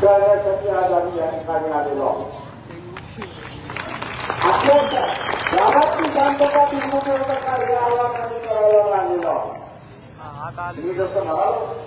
करण्यासाठी आज आम्ही या ठिकाणी आलेलो आहोत। आपल्या गावाची शांतता टिकवून हे आव्हान आम्ही करायला आलेलो आहोत। मी जसं म्हणालो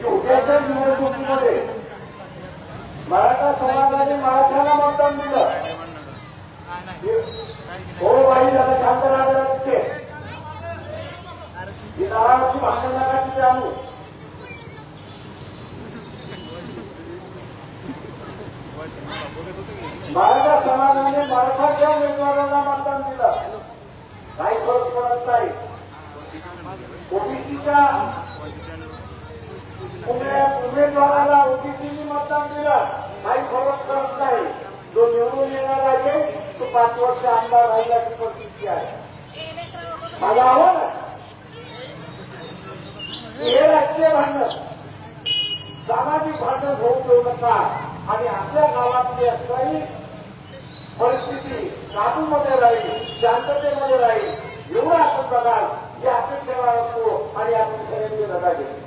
उद्याच्या निवडणुकीमध्ये मराठा समाजाने मराठ्याला मतदान दिलं। हो बाई जरा शांत राहा तिथे ही नावाची भांडण नका तिथे आणू। मराठा समाजाने मराठाच्या उमेदवारांना मतदान दिलं, काही फरक पडत नाही। ओबीसीच्या उमेदवाराला ओबीसीने मतदान दिलं, काही फरक पडत नाही। जो निवडून येणार आहे तो 5 वर्ष आमदार राहिल्याची परिस्थिती आहे। मला हवं ना हे राजकीय भांडण सामाजिक भांडण होऊ देऊ नका आणि आपल्या गावातली असणारी परिस्थिती काबूमध्ये राहील, शांततेमध्ये राहील एवढं आपण बघाल ही अपेक्षा बाळगतो आणि आपण सगळ्यांची लढा घेतो।